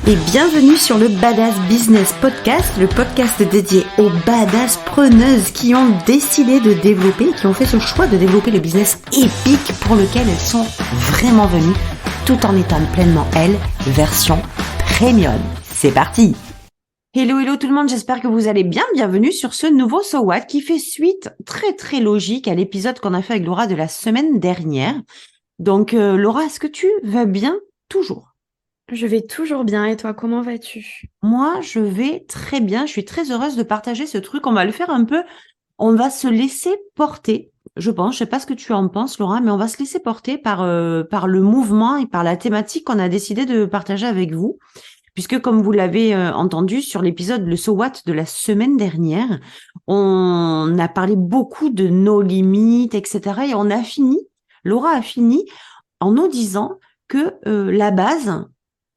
Et bienvenue sur le Badass Business Podcast, le podcast dédié aux badass preneuses qui ont décidé de développer, qui ont fait ce choix de développer le business épique pour lequel elles sont vraiment venues, tout en étant pleinement elles, version premium. C'est parti! Hello tout le monde, j'espère que vous allez bien. Bienvenue sur ce nouveau So What qui fait suite très logique à l'épisode qu'on a fait avec Laura de la semaine dernière. Donc Laura, est-ce que tu vas bien toujours? Je vais toujours bien et toi, comment vas-tu? Moi, je vais très bien. Je suis très heureuse de partager ce truc. On va le faire un peu. On va se laisser porter, je pense. Je sais pas ce que tu en penses, Laura, mais on va se laisser porter par le mouvement et par la thématique qu'on a décidé de partager avec vous. Puisque, comme vous l'avez entendu sur l'épisode Le So What de la semaine dernière, on a parlé beaucoup de nos limites, etc. Et Laura a fini en nous disant que la base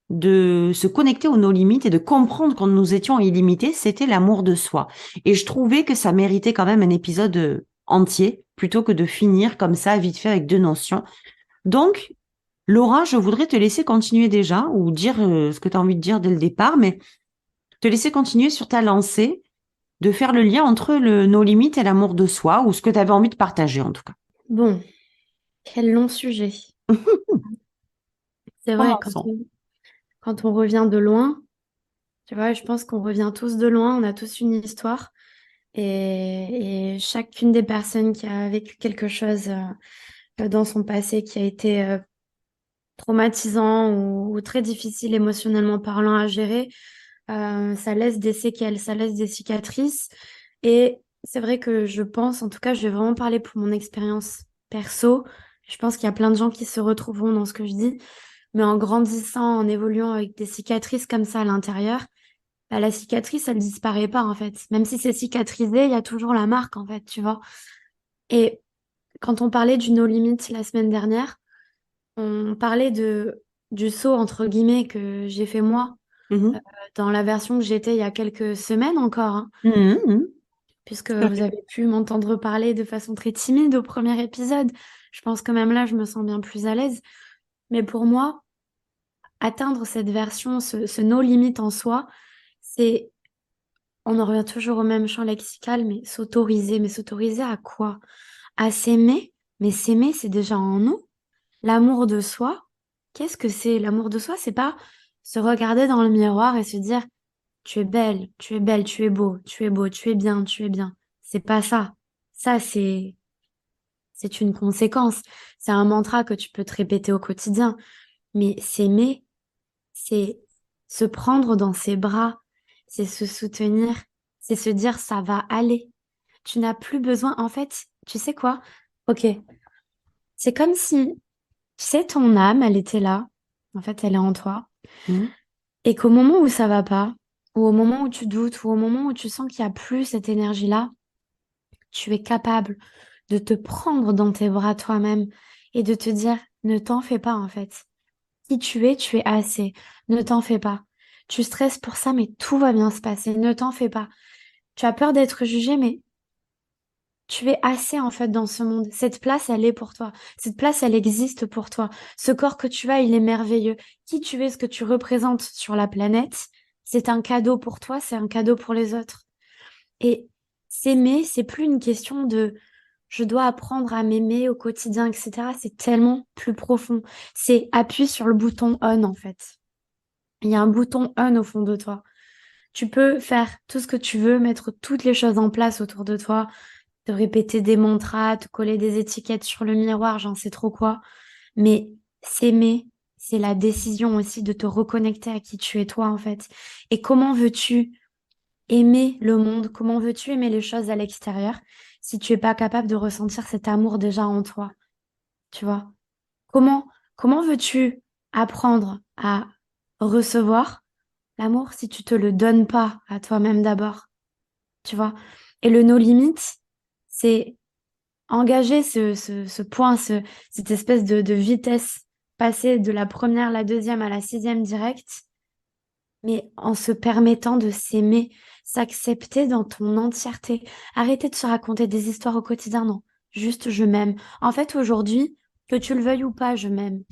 de se connecter aux nos limites et de comprendre que nous étions illimités, c'était l'amour de soi. Et je trouvais que ça méritait quand même un épisode entier, plutôt que de finir comme ça, vite fait, avec deux notions. Donc, Laura, je voudrais te laisser continuer déjà, ou dire ce que tu as envie de dire dès le départ, mais te laisser continuer sur ta lancée, de faire le lien entre nos limites et l'amour de soi, ou ce que tu avais envie de partager en tout cas. Bon, quel long sujet. C'est vrai, Commençons. quand on revient de loin, tu vois, je pense qu'on revient tous de loin, on a tous une histoire et chacune des personnes qui a vécu quelque chose dans son passé qui a été traumatisant ou très difficile émotionnellement parlant à gérer, ça laisse des séquelles, ça laisse des cicatrices. Et c'est vrai que je pense, en tout cas, je vais vraiment parler pour mon expérience perso. Je pense qu'il y a plein de gens qui se retrouveront dans ce que je dis. Mais en grandissant, en évoluant avec des cicatrices comme ça à l'intérieur, bah, la cicatrice, elle disparaît pas, en fait. Même si c'est cicatrisé, il y a toujours la marque, en fait, tu vois. Et quand on parlait du no limit la semaine dernière, on parlait du saut, entre guillemets, que j'ai fait moi Mhm. dans la version que j'étais il y a quelques semaines encore, hein, Mhm, mhm. puisque Tout à vous fait. avez pu m'entendre parler de façon très timide au premier épisode. Je pense que même là, je me sens bien plus à l'aise. Mais pour moi, atteindre cette version, ce no limit en soi, c'est, on en revient toujours au même champ lexical, mais s'autoriser. Mais s'autoriser à quoi? À s'aimer. Mais s'aimer, c'est déjà en nous. L'amour de soi, qu'est-ce que c'est? L'amour de soi, c'est pas se regarder dans le miroir et se dire, tu es belle, tu es belle, tu es beau, tu es beau, tu es bien, tu es bien. C'est pas ça. Ça, c'est une conséquence. C'est un mantra que tu peux te répéter au quotidien. Mais s'aimer, c'est se prendre dans ses bras, c'est se soutenir, c'est se dire ça va aller. Tu n'as plus besoin. En fait, tu sais quoi? Ok. C'est comme si, tu sais, ton âme, elle était là. En fait, elle est en toi. Mhm. Et qu'au moment où ça va pas, ou au moment où tu doutes, ou au moment où tu sens qu'il n'y a plus cette énergie-là, tu es capable de te prendre dans tes bras toi-même et de te dire, ne t'en fais pas en fait. Qui tu es assez. Ne t'en fais pas. Tu stresses pour ça, mais tout va bien se passer. Ne t'en fais pas. Tu as peur d'être jugé, mais tu es assez en fait dans ce monde. Cette place, elle est pour toi. Cette place, elle existe pour toi. Ce corps que tu as, il est merveilleux. Qui tu es, ce que tu représentes sur la planète, c'est un cadeau pour toi, c'est un cadeau pour les autres. Et s'aimer, c'est plus une question de je dois apprendre à m'aimer au quotidien, etc. C'est tellement plus profond. C'est appuie sur le bouton on en fait. Il y a un bouton on au fond de toi. Tu peux faire tout ce que tu veux, mettre toutes les choses en place autour de toi, te répéter des mantras, te coller des étiquettes sur le miroir, j'en sais trop quoi. Mais s'aimer, c'est la décision aussi de te reconnecter à qui tu es toi en fait. Et comment veux-tu aimer le monde? Comment veux-tu aimer les choses à l'extérieur si tu es pas capable de ressentir cet amour déjà en toi? Tu vois? Comment veux-tu apprendre à recevoir l'amour si tu te le donnes pas à toi-même d'abord? Tu vois? Et le no limit, c'est engager ce point, cette espèce de vitesse, passer de la première, la deuxième à la sixième directe, mais en se permettant de s'aimer, s'accepter dans ton entièreté. Arrêter de se raconter des histoires au quotidien, non. Juste je m'aime. En fait, aujourd'hui, que tu le veuilles ou pas, je m'aime.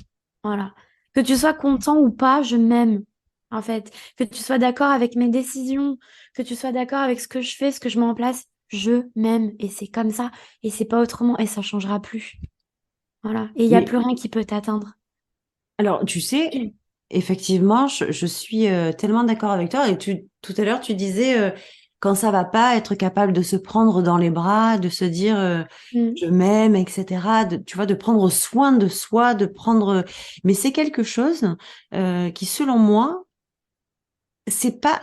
Voilà. Que tu sois content ou pas, je m'aime. en fait. Que tu sois d'accord avec mes décisions, que tu sois d'accord avec ce que je fais, ce que je mets en place. Je m'aime et c'est comme ça et c'est pas autrement et ça changera plus. Voilà. Et il n'y a Mais plus rien qui peut t'atteindre. alors, tu sais, effectivement, je suis tellement d'accord avec toi. Et tout à l'heure, tu disais, quand ça va pas, être capable de se prendre dans les bras, de se dire, Mm. je m'aime, etc. Tu vois, de prendre soin de soi, de prendre. Mais c'est quelque chose qui, selon moi, c'est pas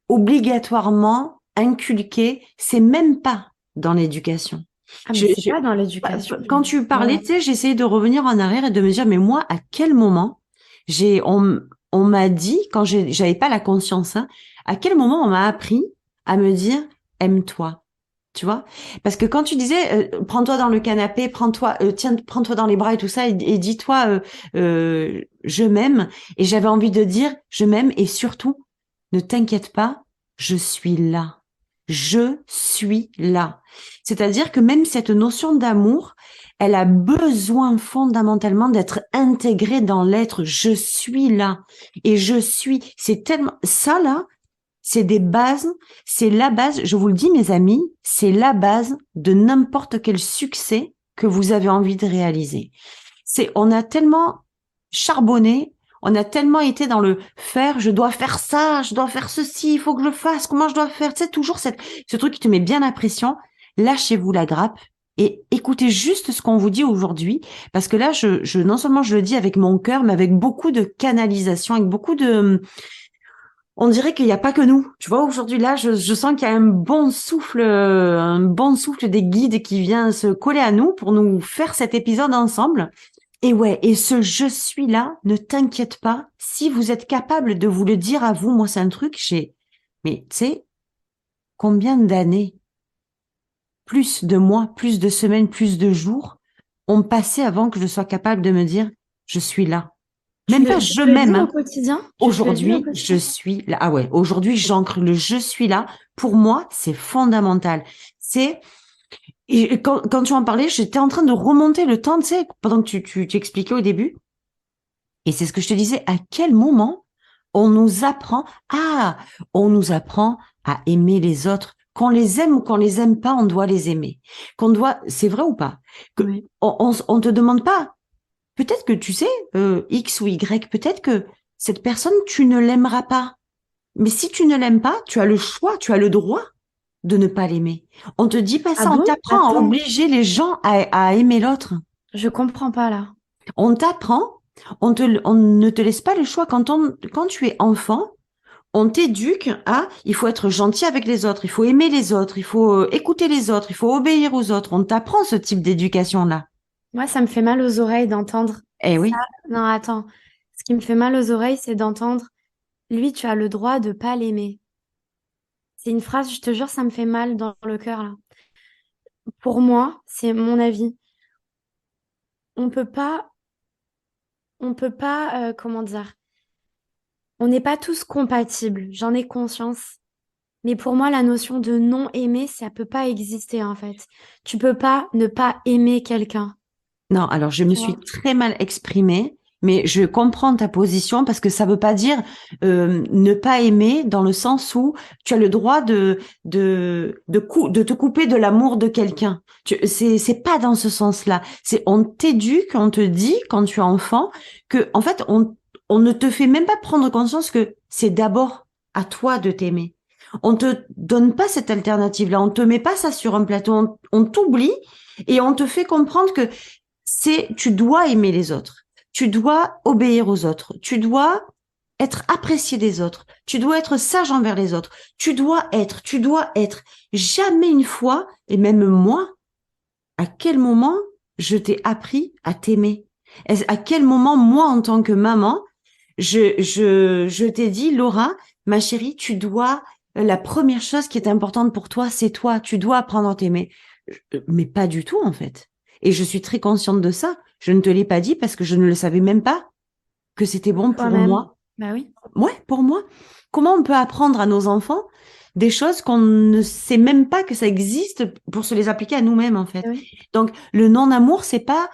obligatoirement inculqué. C'est même pas dans l'éducation. Ah, mais c'est pas dans l'éducation. Quand tu parlais, Voilà. tu sais, j'essayais de revenir en arrière et de me dire, mais moi, à quel moment on m'a dit, quand j'avais pas la conscience, hein, à quel moment on m'a appris à me dire, aime-toi, tu vois? Parce que quand tu disais, prends-toi dans le canapé, tiens, prends-toi dans les bras et tout ça, et dis-toi, je m'aime, et j'avais envie de dire, je m'aime, et surtout, ne t'inquiète pas, je suis là. Je suis là. C'est-à-dire que même cette notion d'amour, elle a besoin fondamentalement d'être intégrée dans l'être. Je suis là. Et je suis. C'est tellement, ça là, c'est des bases, c'est la base, je vous le dis mes amis, c'est la base de n'importe quel succès que vous avez envie de réaliser. On a tellement charbonné, on a tellement été dans le faire, je dois faire ça, je dois faire ceci, il faut que je le fasse, comment je dois faire, tu sais, toujours ce truc qui te met bien la pression. Lâchez-vous la grappe et écoutez juste ce qu'on vous dit aujourd'hui, parce que là, non seulement je le dis avec mon cœur, mais avec beaucoup de canalisation, avec beaucoup de, on dirait qu'il n'y a pas que nous. Tu vois, aujourd'hui, là, je sens qu'il y a un bon souffle des guides qui vient se coller à nous pour nous faire cet épisode ensemble. Et ouais, et ce je suis là, ne t'inquiète pas, si vous êtes capable de vous le dire à vous, moi c'est un truc, mais tu sais, combien d'années, plus de mois, plus de semaines, plus de jours ont passé avant que je sois capable de me dire, je suis là. Même pas Tu je te le dis m'aime, au hein. quotidien? Tu te le dis au Aujourd'hui, je quotidien? suis là. Ah ouais, aujourd'hui, j'ancre le je suis là. Pour moi, c'est fondamental. C'est Et quand tu en parlais, j'étais en train de remonter le temps, tu sais, pendant que tu expliquais au début. Et c'est ce que je te disais, à quel moment ah, on nous apprend à aimer les autres. Qu'on les aime ou qu'on les aime pas, on doit les aimer. C'est vrai ou pas? Oui. On te demande pas. Peut-être que tu sais, X ou Y, peut-être que cette personne, tu ne l'aimeras pas. Mais si tu ne l'aimes pas, tu as le choix, tu as le droit de ne pas l'aimer. On te dit pas Ah ça, on bon? t'apprend à Attends, obliger les gens à aimer l'autre. je comprends pas là. On t'apprend, on ne te laisse pas le choix. Quand tu es enfant, on t'éduque à, il faut être gentil avec les autres, il faut aimer les autres, il faut écouter les autres, il faut obéir aux autres. On t'apprend ce type d'éducation-là. Moi, ça me fait mal aux oreilles d'entendre Eh ça. oui. Non, attends. Ce qui me fait mal aux oreilles, c'est d'entendre, lui, tu as le droit de pas l'aimer. C'est une phrase, je te jure, ça me fait mal dans le cœur là. Pour moi, c'est mon avis. On peut pas, comment dire, on n'est pas tous compatibles, j'en ai conscience. Mais pour moi, la notion de non aimer, ça peut pas exister en fait. Tu peux pas ne pas aimer quelqu'un, Non, alors je me tu suis vois. très mal exprimée, mais je comprends ta position parce que ça veut pas dire ne pas aimer dans le sens où tu as le droit de te couper de l'amour de quelqu'un. C'est pas dans ce sens-là. C'est on t'éduque, on te dit quand tu es enfant que en fait on ne te fait même pas prendre conscience que c'est d'abord à toi de t'aimer. On te donne pas cette alternative-là, on te met pas ça sur un plateau, on t'oublie et on te fait comprendre que tu dois aimer les autres, tu dois obéir aux autres, tu dois être apprécié des autres, tu dois être sage envers les autres, tu dois être. Jamais une fois, et même moi, à quel moment je t'ai appris à t'aimer? À quel moment, moi, en tant que maman, je t'ai dit, Laura, ma chérie, la première chose qui est importante pour toi, c'est toi, tu dois apprendre à t'aimer. Mais pas du tout, en fait. Et je suis très consciente de ça. Je ne te l'ai pas dit parce que je ne le savais même pas que c'était bon pour Toi-même. moi. Bah oui. Ouais, pour moi, comment on peut apprendre à nos enfants des choses qu'on ne sait même pas que ça existe pour se les appliquer à nous-mêmes, en fait. Bah oui. Donc, le non-amour, c'est pas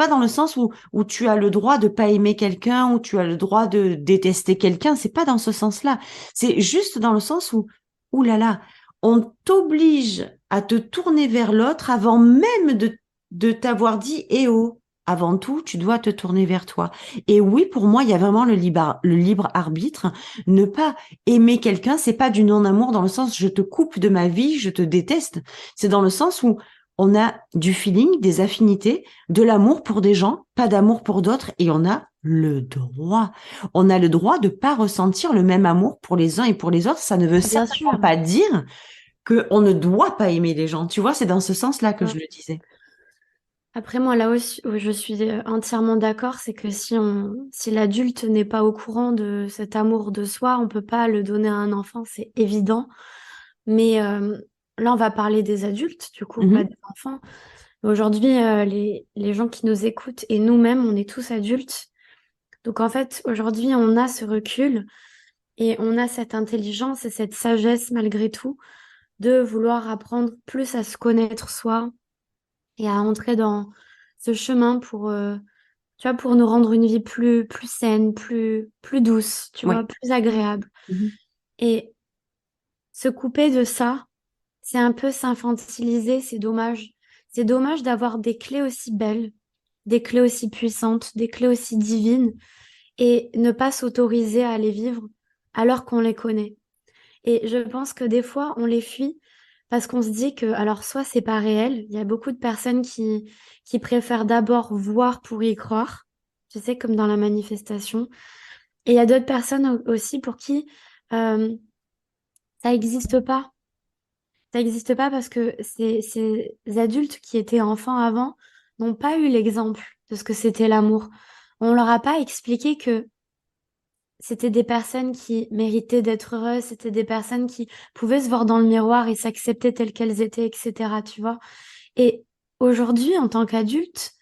dans le sens où tu as le droit de pas aimer quelqu'un, où tu as le droit de détester quelqu'un. C'est pas dans ce sens-là. C'est juste dans le sens ouh là là, on t'oblige à te tourner vers l'autre avant même de t'avoir dit, eh oh, avant tout, tu dois te tourner vers toi. Et oui, pour moi, il y a vraiment le libre arbitre. Ne pas aimer quelqu'un, c'est pas du non-amour dans le sens je te coupe de ma vie, je te déteste. C'est dans le sens où on a du feeling, des affinités, de l'amour pour des gens, pas d'amour pour d'autres, et on a le droit. On a le droit de pas ressentir le même amour pour les uns et pour les autres. Ça ne veut Ah, bien certainement sûr. pas dire qu'on ne doit pas aimer les gens. Tu vois, c'est dans ce sens-là que Mm. je le disais. Après, moi, là aussi, où je suis entièrement d'accord, c'est que si l'adulte n'est pas au courant de cet amour de soi, on peut pas le donner à un enfant, c'est évident. Mais là, on va parler des adultes, du coup, pas Mhm, des enfants. Aujourd'hui, les gens qui nous écoutent et nous-mêmes, on est tous adultes. Donc, en fait, aujourd'hui, on a ce recul et on a cette intelligence et cette sagesse, malgré tout, de vouloir apprendre plus à se connaître soi et à entrer dans ce chemin pour, tu vois, pour nous rendre une vie plus saine, plus douce, tu vois, ouais. plus agréable. Mhm, Et se couper de ça, c'est un peu s'infantiliser, c'est dommage. C'est dommage d'avoir des clés aussi belles, des clés aussi puissantes, des clés aussi divines et ne pas s'autoriser à les vivre alors qu'on les connaît. Et je pense que des fois, on les fuit parce qu'on se dit que, alors, soit c'est pas réel, il y a beaucoup de personnes qui préfèrent d'abord voir pour y croire, tu sais, comme dans la manifestation. Et il y a d'autres personnes aussi pour qui euh, ça n'existe pas. Ça n'existe pas parce que ces adultes qui étaient enfants avant n'ont pas eu l'exemple de ce que c'était l'amour. On leur a pas expliqué que c'était des personnes qui méritaient d'être heureuses, c'était des personnes qui pouvaient se voir dans le miroir et s'accepter telles qu'elles étaient, etc. Tu vois? Et aujourd'hui, en tant qu'adulte,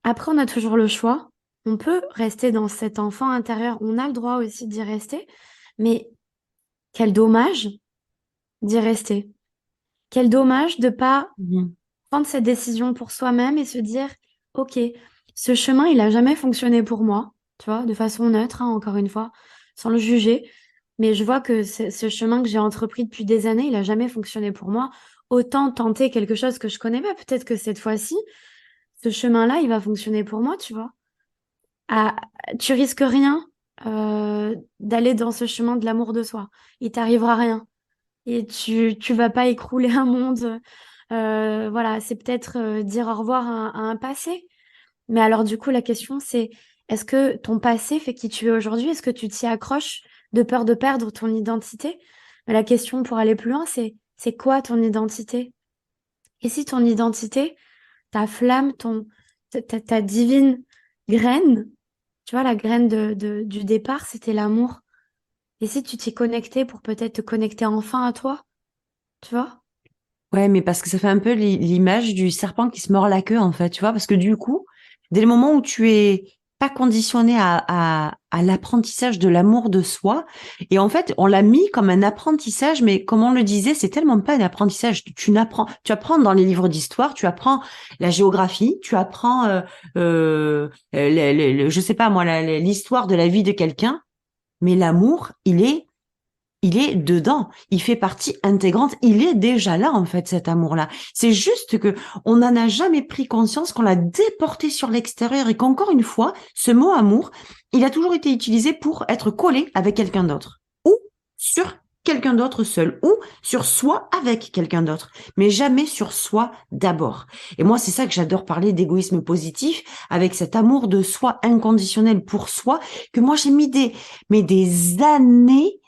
après, on a toujours le choix. On peut rester dans cet enfant intérieur. On a le droit aussi d'y rester. Mais quel dommage d'y rester. Quel dommage de pas mhm. prendre cette décision pour soi-même et se dire, OK, ce chemin, il a jamais fonctionné pour moi, tu vois, de façon neutre, hein, encore une fois, sans le juger. Mais je vois que ce chemin que j'ai entrepris depuis des années, il a jamais fonctionné pour moi. Autant tenter quelque chose que je connais pas. Peut-être que cette fois-ci, ce chemin-là, il va fonctionner pour moi, tu vois. Ah, tu risques rien d'aller dans ce chemin de l'amour de soi. Il t'arrivera rien. Et tu vas pas écrouler un monde. Voilà, c'est peut-être dire au revoir à un passé. Mais alors du coup, la question c'est, est-ce que ton passé fait qui tu es aujourd'hui? Est-ce que tu t'y accroches de peur de perdre ton identité? Mais la question pour aller plus loin, c'est quoi ton identité? Et si ton identité, ta flamme, ta divine graine, tu vois, la graine du départ, c'était l'amour. Et si tu t'y connectais pour peut-être te connecter enfin à toi, tu vois? Ouais, mais parce que ça fait un peu l'image du serpent qui se mord la queue, en fait, tu vois, parce que du coup, dès le moment où tu es pas conditionné à l'apprentissage de l'amour de soi, et en fait, on l'a mis comme un apprentissage, mais comme on le disait, c'est tellement pas un apprentissage. Tu apprends dans les livres d'histoire, tu apprends la géographie, tu apprends, je sais pas moi, l'histoire de la vie de quelqu'un, mais l'amour, il est dedans, il fait partie intégrante, il est déjà là en fait cet amour-là. C'est juste que on n'en a jamais pris conscience, qu'on l'a déporté sur l'extérieur et qu'encore une fois, ce mot amour, il a toujours été utilisé pour être collé avec quelqu'un d'autre ou sur quelqu'un d'autre seul ou sur soi avec quelqu'un d'autre, mais jamais sur soi d'abord. Et moi, c'est ça que j'adore parler d'égoïsme positif avec cet amour de soi inconditionnel pour soi que moi j'ai mis des années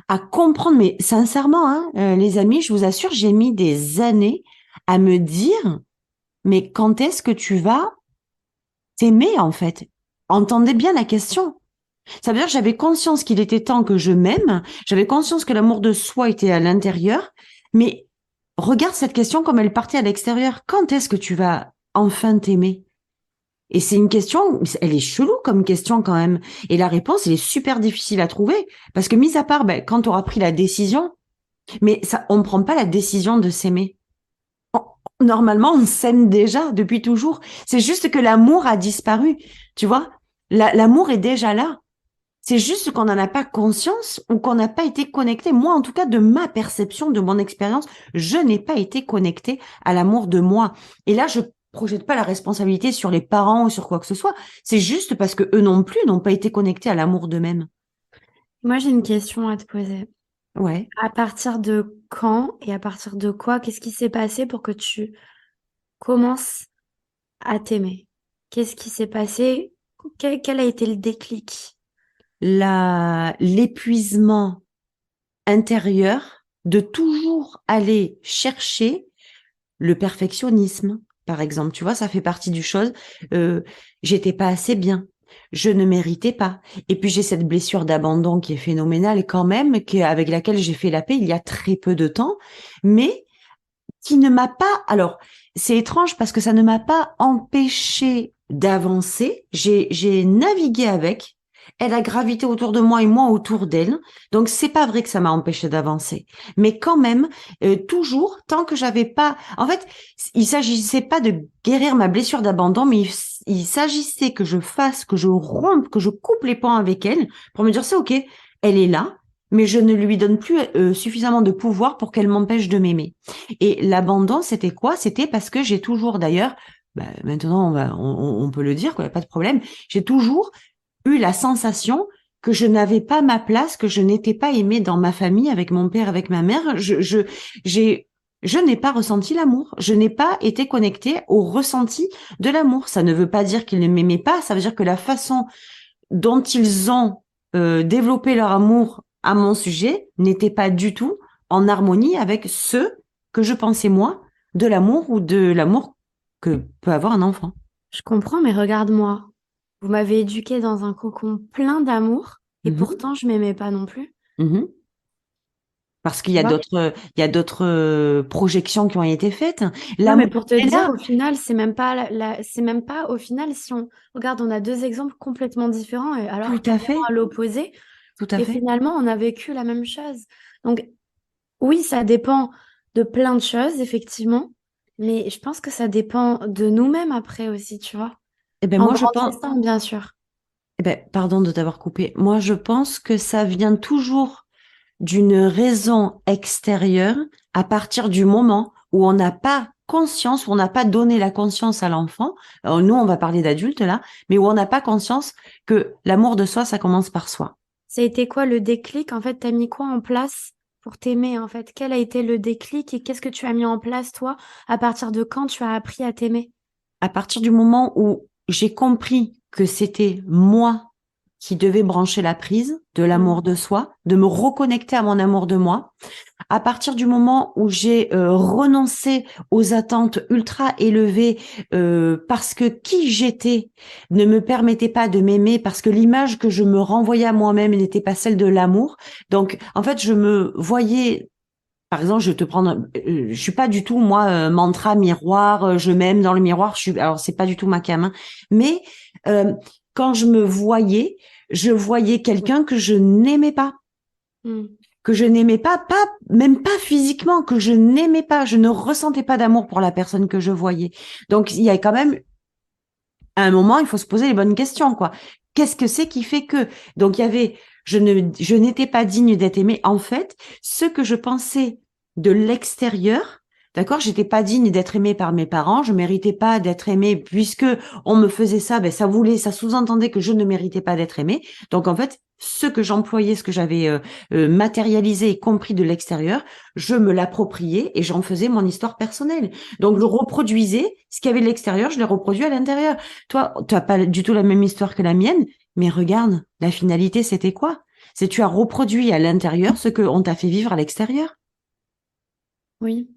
à comprendre, mais sincèrement, hein, les amis, je vous assure, j'ai mis des années à me dire, mais quand est-ce que tu vas t'aimer en fait? Entendez bien la question. Ça veut dire que j'avais conscience qu'il était temps que je m'aime, j'avais conscience que l'amour de soi était à l'intérieur, mais regarde cette question comme elle partait à l'extérieur. Quand est-ce que tu vas enfin t'aimer? Et c'est une question, elle est chelou comme question quand même. Et la réponse, elle est super difficile à trouver. Parce que mis à part, ben, quand tu auras pris la décision, mais ça, on ne prend pas la décision de s'aimer. Normalement, on s'aime déjà depuis toujours. C'est juste que l'amour a disparu. Tu vois? L'amour est déjà là. C'est juste qu'on n'en a pas conscience ou qu'on n'a pas été connecté. Moi, en tout cas, de ma perception, de mon expérience, je n'ai pas été connectée à l'amour de moi. Et là, je projette pas la responsabilité sur les parents ou sur quoi que ce soit. C'est juste parce que eux non plus n'ont pas été connectés à l'amour d'eux-mêmes. Moi, j'ai une question à te poser. Ouais. À partir de quand et à partir de quoi, qu'est-ce qui s'est passé pour que tu commences à t'aimer? Qu'est-ce qui s'est passé? Quel a été le déclic? L'épuisement intérieur de toujours aller chercher le perfectionnisme, par exemple. Tu vois, ça fait partie du chose. Euh, J'étais pas assez bien. Je ne méritais pas. Et puis j'ai cette blessure d'abandon qui est phénoménale quand même, avec laquelle j'ai fait la paix il y a très peu de temps, mais qui ne m'a pas. Alors, c'est étrange parce que ça ne m'a pas empêché d'avancer. J'ai navigué avec. Elle a gravité autour de moi et moi autour d'elle. Donc, c'est pas vrai que ça m'a empêché d'avancer. Mais quand même, toujours, tant que j'avais pas. En fait, il s'agissait pas de guérir ma blessure d'abandon, mais il s'agissait que je fasse, que je rompe, que je coupe les ponts avec elle pour me dire c'est ok, elle est là, mais je ne lui donne plus suffisamment de pouvoir pour qu'elle m'empêche de m'aimer. Et l'abandon, c'était quoi? C'était parce que j'ai toujours, d'ailleurs, maintenant on peut le dire, quoi, y a pas de problème. J'ai toujours eu la sensation que je n'avais pas ma place, que je n'étais pas aimée dans ma famille, avec mon père, avec ma mère. Je n'ai pas ressenti l'amour. Je n'ai pas été connectée au ressenti de l'amour. Ça ne veut pas dire qu'ils ne m'aimaient pas. Ça veut dire que la façon dont ils ont développé leur amour à mon sujet n'était pas du tout en harmonie avec ce que je pensais moi de l'amour ou de l'amour que peut avoir un enfant. Je comprends, mais regarde-moi. Vous m'avez éduquée dans un cocon plein d'amour et Mhm, pourtant je m'aimais pas non plus. mhm. Parce qu'il Tu vois? y a d'autres projections qui ont été faites. Ouais, mais L'amour pour te est dire, là. au final, c'est même pas au final, si on regarde, on a deux exemples complètement différents, et Tout alors à carrément fait, à l'opposé, tout à et fait. finalement, on a vécu la même chose. Donc, oui, ça dépend de plein de choses, effectivement, mais je pense que ça dépend de nous-mêmes après aussi, tu vois. Eh ben En moi je pense, grandissant, bien sûr. eh ben pardon de t'avoir coupé. Moi je pense que ça vient toujours d'une raison extérieure à partir du moment où on n'a pas conscience, où on n'a pas donné la conscience à l'enfant. Alors, nous, on va parler d'adultes là, mais où on n'a pas conscience que l'amour de soi, ça commence par soi. Ça a été quoi le déclic? En fait, t'as mis quoi en place pour t'aimer, en fait? Quel a été le déclic et qu'est-ce que tu as mis en place, toi, à partir de quand tu as appris à t'aimer? À partir du moment où j'ai compris que c'était moi qui devais brancher la prise de Mm. l'amour de soi, de me reconnecter à mon amour de moi, à partir du moment où j'ai renoncé aux attentes ultra élevées parce que qui j'étais ne me permettait pas de m'aimer, parce que l'image que je me renvoyais à moi-même n'était pas celle de l'amour. Donc, en fait, je me voyais. Par exemple, je vais te prendre, je suis pas du tout moi mantra miroir, je m'aime dans le miroir. Alors c'est pas du tout ma cam, hein. Mais euh, quand je voyais quelqu'un que je n'aimais pas, Mm. pas même pas physiquement, que je n'aimais pas, je ne ressentais pas d'amour pour la personne que je voyais. Donc il y a quand même à un moment, il faut se poser les bonnes questions, quoi. Qu'est-ce que c'est qui fait que? Donc il y avait, je n'étais pas digne d'être aimée. En fait, ce que je pensais de l'extérieur, d'accord, j'étais pas digne d'être aimée par mes parents, je méritais pas d'être aimée puisque on me faisait ça, ben ça sous-entendait que je ne méritais pas d'être aimée. Donc en fait, ce que j'employais, ce que j'avais matérialisé et compris de l'extérieur, je me l'appropriais et j'en faisais mon histoire personnelle. Donc je reproduisais ce qu'il y avait de l'extérieur, je l'ai reproduit à l'intérieur. Toi, tu n'as pas du tout la même histoire que la mienne, mais regarde, la finalité, c'était quoi? C'est tu as reproduit à l'intérieur ce qu'on t'a fait vivre à l'extérieur, Oui.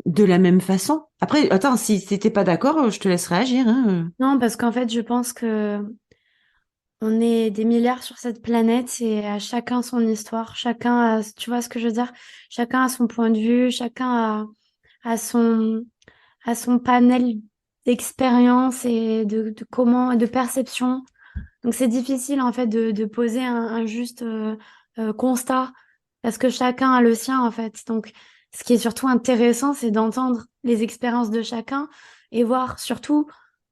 de la même façon. Après, attends, si t'es pas d'accord, je te laisse réagir, hein. Non, parce qu'en fait, je pense que on est des milliards sur cette planète et à chacun son histoire, chacun a, tu vois ce que je veux dire? Chacun a son point de vue, chacun a son, a son panel. d'expérience et de comment, de perception. Donc c'est difficile en fait de poser un juste constat parce que chacun a le sien en fait. Donc ce qui est surtout intéressant, c'est d'entendre les expériences de chacun et voir surtout,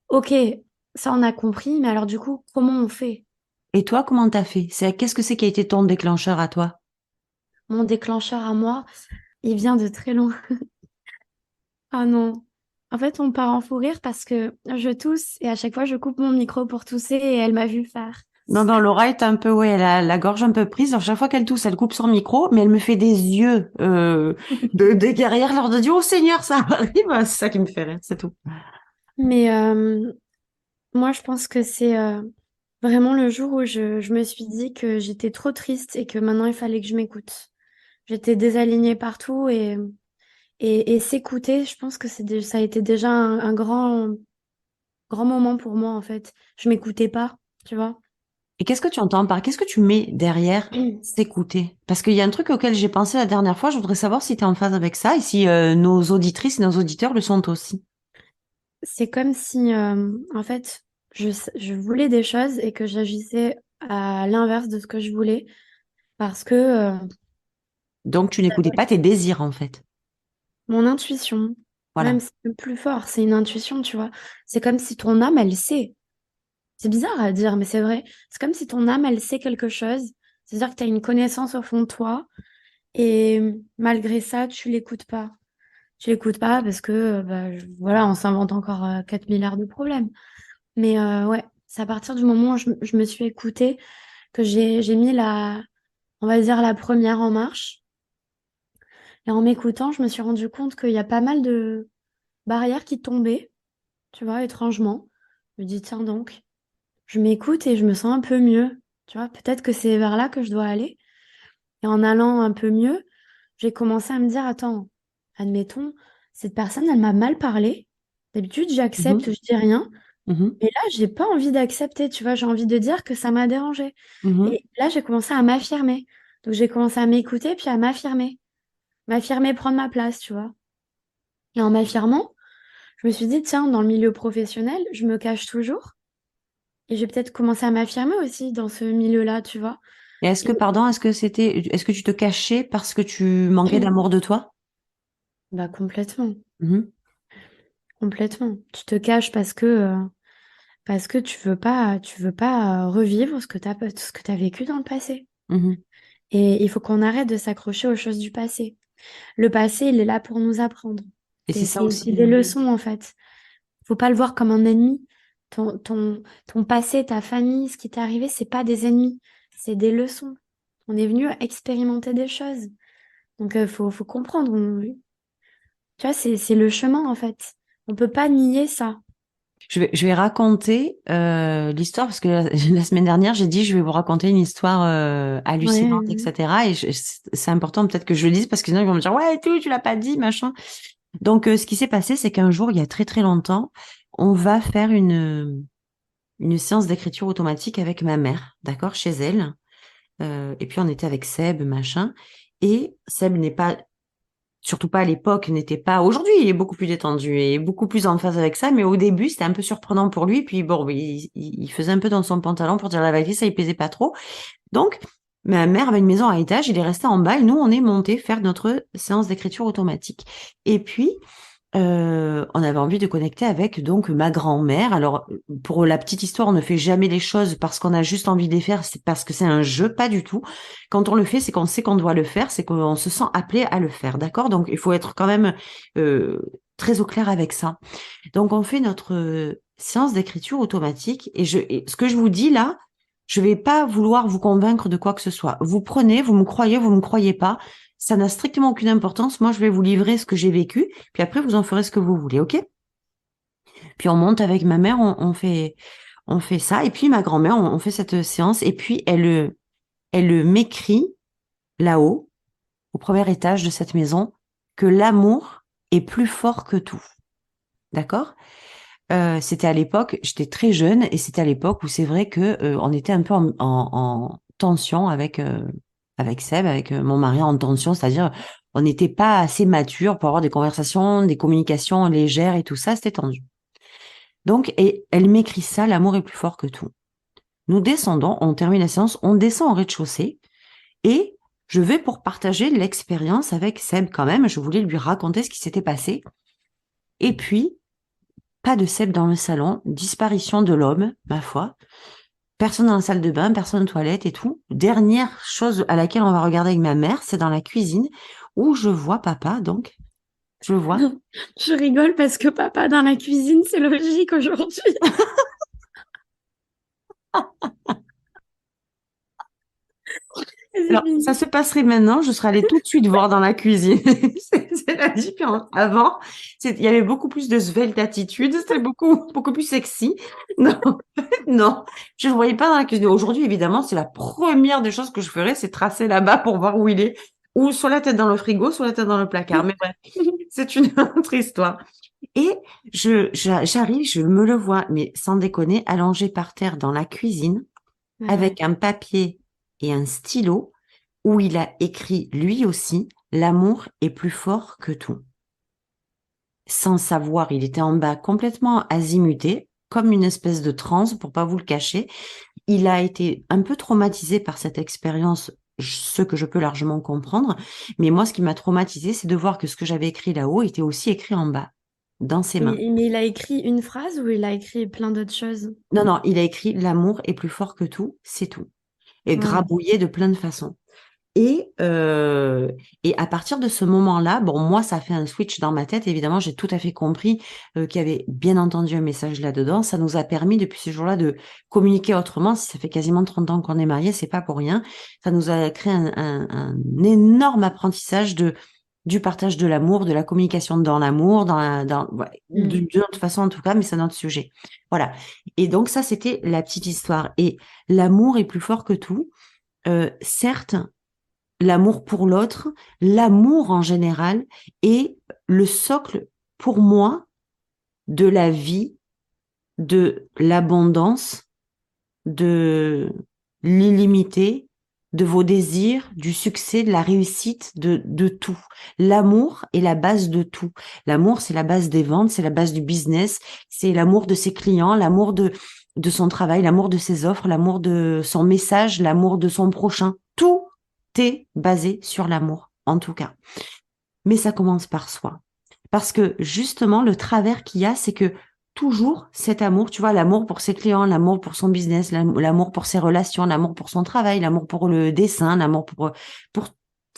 ok, ça on a compris, mais alors du coup, comment on fait? Et toi, comment t'as fait? Qu'est-ce que c'est qui a été ton déclencheur à toi? Mon déclencheur à moi, il vient de très loin. Ah non. En fait, on part en fou rire parce que je tousse et à chaque fois, je coupe mon micro pour tousser et elle m'a vu faire. Non, non, Laura est un peu, ouais, elle a la gorge un peu prise. Alors, chaque fois qu'elle tousse, elle coupe son micro, mais elle me fait des yeux de guerrière, l'air de dire, oh Seigneur, ça arrive. C'est ça qui me fait rire, c'est tout. Mais moi, je pense que c'est vraiment le jour où je me suis dit que j'étais trop triste et que maintenant, il fallait que je m'écoute. J'étais désalignée partout et s'écouter, je pense que ça a été déjà un grand moment pour moi, en fait. Je m'écoutais pas, tu vois. Et qu'est-ce que tu entends par, qu'est-ce que tu mets derrière s'écouter? Parce qu'il y a un truc auquel j'ai pensé la dernière fois, je voudrais savoir si tu es en phase avec ça et si nos auditrices et nos auditeurs le sont aussi. C'est comme si, en fait, je voulais des choses et que j'agissais à l'inverse de ce que je voulais parce que Donc, tu n'écoutais pas tes désirs, en fait. mon intuition, même Voilà. c'est le plus fort, c'est une intuition, tu vois. C'est comme si ton âme, elle sait. C'est bizarre à dire, mais c'est vrai. C'est comme si ton âme, elle sait quelque chose. C'est-à-dire que tu as une connaissance au fond de toi et malgré ça, tu l'écoutes pas. Tu l'écoutes pas parce que, bah, voilà, on s'invente encore 4 milliards de problèmes. Mais ouais, c'est à partir du moment où je me suis écoutée que j'ai mis on va dire, la première en marche. Et en m'écoutant, je me suis rendu compte qu'il y a pas mal de barrières qui tombaient, tu vois, étrangement. Je me dis, tiens donc, je m'écoute et je me sens un peu mieux. Tu vois, peut-être que c'est vers là que je dois aller. Et en allant un peu mieux, j'ai commencé à me dire, attends, admettons, cette personne, elle m'a mal parlé. D'habitude, j'accepte, Mhm, je dis rien. mhm, Mais là, j'ai pas envie d'accepter, tu vois, j'ai envie de dire que ça m'a dérangé. mhm. Et là, j'ai commencé à m'affirmer. Donc, j'ai commencé à m'écouter puis à m'affirmer. M'affirmer, prendre ma place, tu vois. Et en m'affirmant, je me suis dit, tiens, dans le milieu professionnel, je me cache toujours. Et j'ai peut-être commencé à m'affirmer aussi dans ce milieu-là, tu vois. Et est-ce que, Et pardon, est-ce que tu te cachais parce que tu manquais d'amour de toi? bah, complètement, Mhm, complètement. Tu te caches parce que tu veux pas revivre ce que t'as vécu dans le passé. mhm. Et il faut qu'on arrête de s'accrocher aux choses du passé. Le passé, il est là pour nous apprendre. Et c'est ça C'est aussi. des leçons, en fait. Faut pas le voir comme un ennemi. Ton passé, ta famille, ce qui t'est arrivé, c'est pas des ennemis, c'est des leçons. On est venu expérimenter des choses. Donc, faut comprendre. Tu vois, c'est le chemin, en fait. On peut pas nier ça. Je vais raconter l'histoire parce que la semaine dernière, j'ai dit je vais vous raconter une histoire hallucinante, Ouais. etc. Et c'est important peut-être que je le dise parce que sinon ils vont me dire ouais, tu l'as pas dit, machin. Donc ce qui s'est passé, c'est qu'un jour, il y a très très longtemps, on va faire une séance d'écriture automatique avec ma mère, d'accord, chez elle. Et puis on était avec Seb, machin. Et Seb n'est pas surtout pas à l'époque, n'était pas. Aujourd'hui, il est beaucoup plus détendu et beaucoup plus en phase avec ça, mais au début, c'était un peu surprenant pour lui. Puis bon, il faisait un peu dans son pantalon pour dire la vérité, ça il plaisait pas trop. Donc, ma mère avait une maison à étage, il est resté en bas et nous, on est monté faire notre séance d'écriture automatique. Et puis, on avait envie de connecter avec donc ma grand-mère. Alors pour la petite histoire, on ne fait jamais les choses parce qu'on a juste envie de les faire, c'est parce que c'est un jeu, pas du tout. Quand on le fait, c'est qu'on sait qu'on doit le faire, c'est qu'on se sent appelé à le faire, d'accord? Donc il faut être quand même euh, très au clair avec ça. Donc on fait notre séance d'écriture automatique et ce que je vous dis là, je vais pas vouloir vous convaincre de quoi que ce soit. Vous prenez, vous me croyez pas. Ça n'a strictement aucune importance. Moi, je vais vous livrer ce que j'ai vécu, puis après, vous en ferez ce que vous voulez, ok? Puis on monte avec ma mère, on fait ça, et puis ma grand-mère, on fait cette séance, et puis elle m'écrit là-haut, au premier étage de cette maison, que l'amour est plus fort que tout. D'accord? C'était à l'époque, j'étais très jeune, et c'était à l'époque où c'est vrai que on était un peu en tension avec Seb, avec mon mari en tension, c'est-à-dire on n'était pas assez mature pour avoir des conversations, des communications légères et tout ça, c'était tendu. Donc, et elle m'écrit ça, l'amour est plus fort que tout. Nous descendons, on termine la séance, on descend au rez-de-chaussée et je vais pour partager l'expérience avec Seb quand même. Je voulais lui raconter ce qui s'était passé. Et puis, pas de Seb dans le salon, disparition de l'homme, ma foi. Personne dans la salle de bain, personne aux toilettes et tout. Dernière chose à laquelle on va regarder avec ma mère, c'est dans la cuisine où je vois papa, donc, je le vois. Je rigole parce que papa dans la cuisine, c'est logique aujourd'hui. C'est Alors, fini. ça se passerait maintenant, je serais allée tout de suite voir dans la cuisine. C'est la différence. Avant, il y avait beaucoup plus de svelte attitude, c'était beaucoup plus sexy. Non, non, je ne le voyais pas dans la cuisine. Aujourd'hui, évidemment, c'est la première des choses que je ferais, c'est tracer là-bas pour voir où il est. Ou soit la tête dans le frigo, soit la tête dans le placard. Mais bref, c'est une autre histoire. Et j'arrive, je me le vois, mais sans déconner, allongé par terre dans la cuisine, Ouais, ouais. avec un papier et un stylo, où il a écrit lui aussi, l'amour est plus fort que tout. Sans savoir, il était en bas complètement azimuté, comme une espèce de transe, pour pas vous le cacher. Il a été un peu traumatisé par cette expérience, ce que je peux largement comprendre. Mais moi, ce qui m'a traumatisé, c'est de voir que ce que j'avais écrit là-haut était aussi écrit en bas, dans ses mains. Mais il a écrit une phrase ou il a écrit plein d'autres choses? Non, non, il a écrit l'amour est plus fort que tout, c'est tout. Et Waouh. grabouillé de plein de façons. Et, euh, et à partir de ce moment-là, bon, moi, ça a fait un switch dans ma tête. Évidemment, j'ai tout à fait compris qu'il y avait bien entendu un message là-dedans. Ça nous a permis, depuis ce jour-là, de communiquer autrement. Si ça fait quasiment 30 ans qu'on est mariés, c'est pas pour rien. Ça nous a créé un énorme apprentissage du partage de l'amour, de la communication dans l'amour, ouais, Mm. d'une autre façon en tout cas, mais c'est un autre sujet. Voilà. Et donc ça, c'était la petite histoire. Et l'amour est plus fort que tout. Certes, l'amour pour l'autre, l'amour en général est le socle pour moi de la vie, de l'abondance, de l'illimité, de vos désirs, du succès, de la réussite, de tout. L'amour est la base de tout. L'amour, c'est la base des ventes, c'est la base du business, c'est l'amour de ses clients, l'amour de son travail, l'amour de ses offres, l'amour de son message, l'amour de son prochain. Tout est basé sur l'amour, en tout cas. Mais ça commence par soi. Parce que justement, le travers qu'il y a, c'est que toujours cet amour, tu vois, l'amour pour ses clients, l'amour pour son business, l'amour pour ses relations, l'amour pour son travail, l'amour pour le dessin, l'amour pour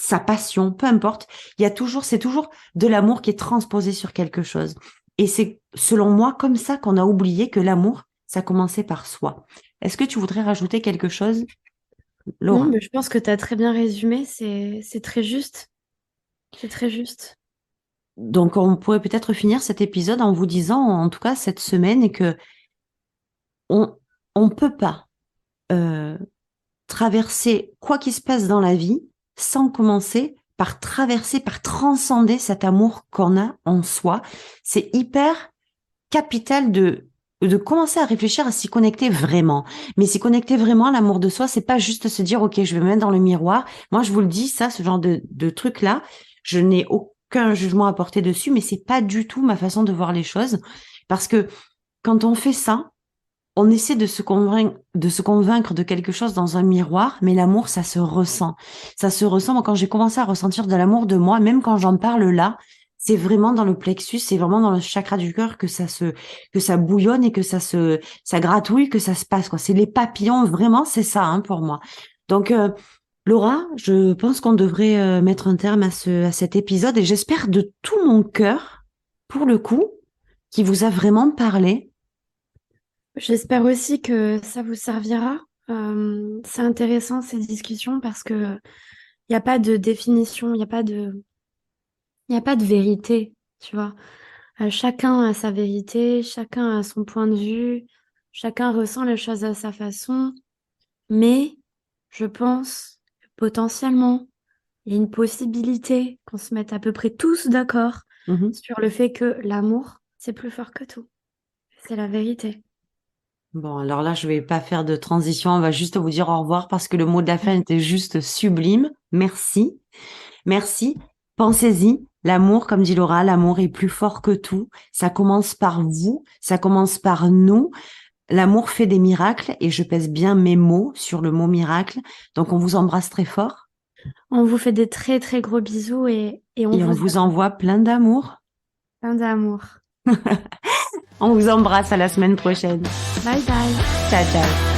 sa passion, peu importe, il y a toujours, c'est toujours de l'amour qui est transposé sur quelque chose. Et c'est, selon moi, comme ça qu'on a oublié que l'amour, ça commençait par soi. Est-ce que tu voudrais rajouter quelque chose, Non, Laura? mais je pense que tu as très bien résumé. C'est très juste. C'est très juste. Donc, on pourrait peut-être finir cet épisode en vous disant, en tout cas, cette semaine, et que on on peut pas euh, traverser quoi qu'il se passe dans la vie sans commencer par traverser, par transcender cet amour qu'on a en soi. C'est hyper capital de commencer à réfléchir à s'y connecter vraiment. Mais s'y connecter vraiment à l'amour de soi, c'est pas juste se dire, OK, je vais me mettre dans le miroir. Moi, je vous le dis, ça, ce genre de truc-là, je n'ai aucun jugement à porter dessus, mais c'est pas du tout ma façon de voir les choses. Parce que quand on fait ça, on essaie de se convaincre de quelque chose dans un miroir, mais l'amour, ça se ressent. Ça se ressent. Moi, quand j'ai commencé à ressentir de l'amour de moi, même quand j'en parle là, c'est vraiment dans le plexus, c'est vraiment dans le chakra du cœur que ça bouillonne et que ça gratouille, que ça se passe, quoi. C'est les papillons, vraiment, c'est ça, hein, pour moi. Donc, Laura, je pense qu'on devrait mettre un terme à cet épisode et j'espère de tout mon cœur, pour le coup, qui vous a vraiment parlé. J'espère aussi que ça vous servira. C'est intéressant ces discussions parce que il n'y a pas de définition, il y a pas de vérité, tu vois. Chacun a sa vérité, chacun a son point de vue, chacun ressent les choses à sa façon, mais je pense que potentiellement, il y a une possibilité qu'on se mette à peu près tous d'accord Mhm. sur le fait que l'amour, c'est plus fort que tout. C'est la vérité. Bon, alors là, je vais pas faire de transition, on va juste vous dire au revoir parce que le mot de la fin était juste sublime. Merci. Merci. Pensez-y. L'amour, comme dit Laura, l'amour est plus fort que tout. Ça commence par vous, ça commence par nous. L'amour fait des miracles et je pèse bien mes mots sur le mot miracle. Donc, on vous embrasse très fort On vous fait des très très gros bisous et on et on vous vous envoie plein d'amour. plein d'amour. On vous embrasse à la semaine prochaine. Bye bye. Ciao, ciao.